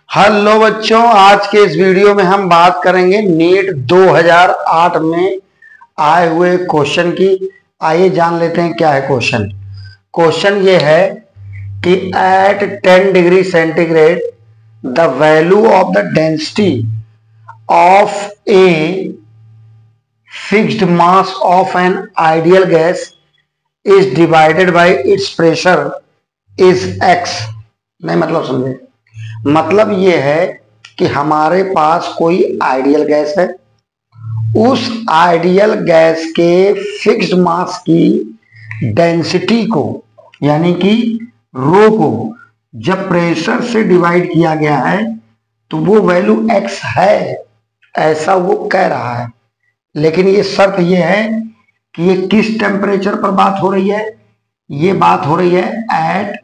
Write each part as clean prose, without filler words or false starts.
Hello बच्चों, आज के इस वीडियो में हम बात करेंगे नीट 2008 में आए हुए क्वेश्चन की। आइए जान लेते हैं क्या है क्वेश्चन। क्वेश्चन ये है कि at 10 degree centigrade the value of the density of a fixed mass of an ideal gas is divided by its pressure is x. नहीं मतलब समझे, मतलब ये है कि हमारे पास कोई आइडियल गैस है, उस आइडियल गैस के फिक्स्ड मास की डेंसिटी को यानी कि रो को जब प्रेशर से डिवाइड किया गया है तो वो वैल्यू एक्स है, ऐसा वो कह रहा है। लेकिन ये शर्त ये है कि ये किस टेम्परेचर पर बात हो रही है। ये बात हो रही है एट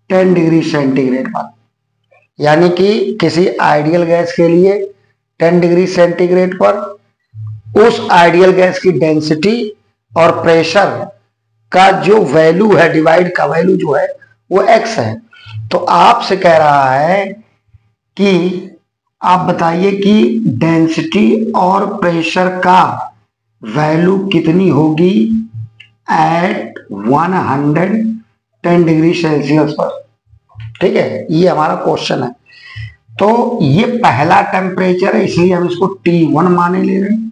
10 डिग्री सेंटीग्रेड पर, यानी कि किसी आइडियल गैस के लिए 10 डिग्री सेंटीग्रेड पर उस आइडियल गैस की डेंसिटी और प्रेशर का जो वैल्यू है, डिवाइड का वैल्यू जो है वो एक्स है। तो आपसे कह रहा है कि आप बताइए कि डेंसिटी और प्रेशर का वैल्यू कितनी होगी एट 110 डिग्री सेल्सियस पर। ठीक है, ये हमारा क्वेश्चन है। तो ये पहला टेम्परेचर है, इसलिए हम इसको T1 माने ले रहे हैं।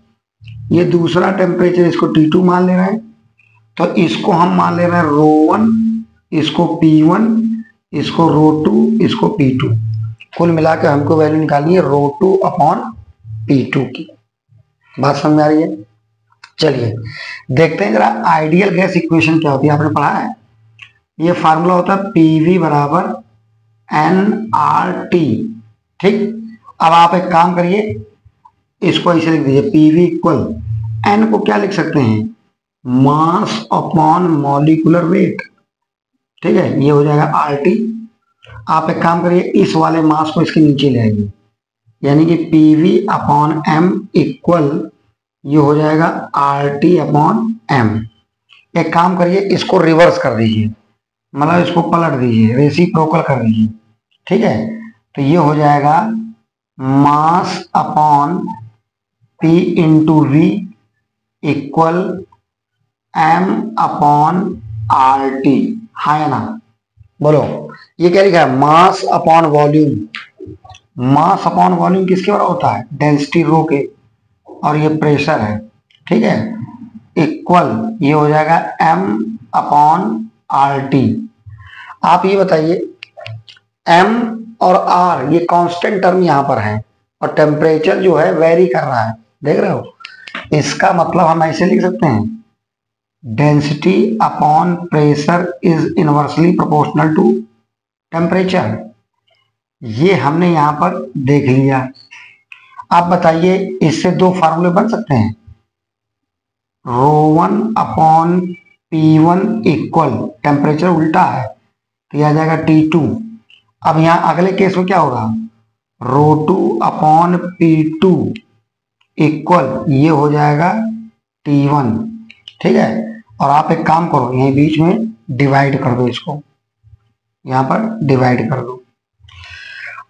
ये दूसरा टेम्परेचर, इसको T2 मान ले रहे हैं। तो इसको हम मान ले रहे हैं ρ1, इसको P1, इसको ρ2, इसको P2। कुल मिलाकर हमको वैल्यू निकालनी है ρ2 अपॉन P2 की। बात समझ में आ रही है? चलिए देखते हैं जरा आइडियल गैस इक्वेशन क्या होती है। आपने पढ़ा है, ये फार्मूला होता है PV बराबर NRT। ठीक, अब आप एक काम करिए, इसको ऐसे लिख दीजिए, PV इक्वल N को क्या लिख सकते हैं, मास अपॉन मॉलिक्यूलर वेट। ठीक है, ये हो जाएगा RT। आप एक काम करिए, इस वाले मास को इसके नीचे ले आइए, यानी कि PV अपॉन M इक्वल ये हो जाएगा RT अपॉन M। एक काम करिए, इसको रिवर्स कर दीजिए, मतलब इसको पलट दीजिए, रेसिप्रोकल कर दीजिए। ठीक है, तो ये हो जाएगा mass upon P into V equal M upon RT। हाँ या ना, बोलो। ये क्या लिखा है, mass upon volume. Mass upon volume किसके बराबर होता है, डेंसिटी रो के, और ये प्रेशर है। ठीक है, इक्वल ये हो जाएगा M अपॉन RT। आप ये बताइए, M और R ये कांस्टेंट टर्म यहां पर है, और टेम्परेचर जो है वेरी कर रहा है, देख रहे हो। इसका मतलब हम ऐसे लिख सकते हैं, density upon pressure is inversely proportional to temperature. ये हमने यहां पर देख लिया। आप बताइए, इससे दो फार्मूले बन सकते हैं, ρ1 अपॉन P1 इक्वल, टेम्परेचर उल्टा है तो यह आ जाएगा T2। अब यहां अगले केस में क्या होगा, ρ2 अपॉन P2 इक्वल ये हो जाएगा T1। ठीक है, और आप एक काम करो, यहीं बीच में डिवाइड कर दो, इसको यहां पर डिवाइड कर दो।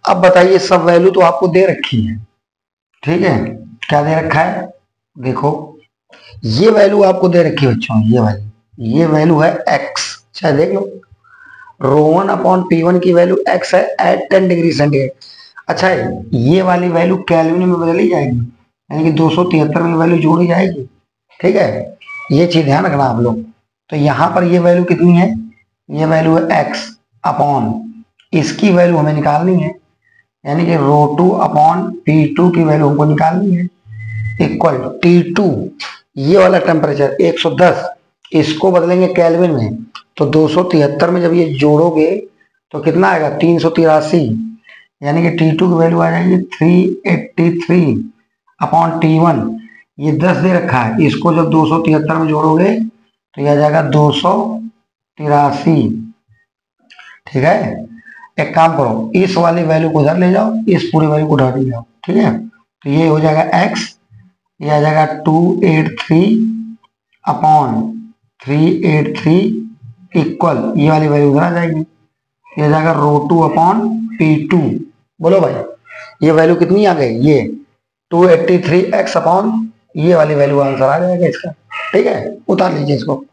अब बताइए, सब वैल्यू तो आपको दे रखी है। ठीक है, क्या दे रखा है, देखो ये वैल्यू आपको दे रखी है बच्चों, ये वैल्यू है x। चाहे देख लो, ρ1 अपॉन P1 की वैल्यू x है एट 10 डिग्री सेंटीग्रेड। अच्छा है, ये वाली वैल्यू केल्विन में बदली जाएगी, यानी कि 273 में वैल्यू जोड़ी जाएगी। ठीक है, ये चीज ध्यान रखना आप लोग। तो यहाँ पर ये वैल्यू कितनी है, ये वैल्यू है x अपॉन, इसकी वैल्यू हमें निकालनी है, यानी कि ρ2 अपॉन P2 की वैल्यू हमको निकालनी है, इक्वल T2 ये वाला टेम्परेचर 110, इसको बदलेंगे केल्विन में, तो 273 में जब ये जोड़ोगे तो कितना आएगा, 383, यानी कि T2 की वैल्यू आ जाएगी 383 अपॉन T1। ये 10 दे रखा है, इसको जब 273 में जोड़ोगे तो यह आ जाएगा 283। ठीक है, एक काम करो, इस वाली वैल्यू को उधर ले जाओ, इस पूरी वैल्यू को उधर ले जाओ। ठीक है, तो ये हो जाएगा x, ये आ जाएगा 283 अपॉन 383 इक्वल ये वाली वैल्यू उधर आ जाएगी, ये आ जाएगा ρ2 अपॉन P2 बोलो भाई, ये वैल्यू कितनी आ गई, ये 283x अपॉन ये वाली वैल्यू आंसर आ जाएगा इसका। ठीक है, उतार लीजिए इसको।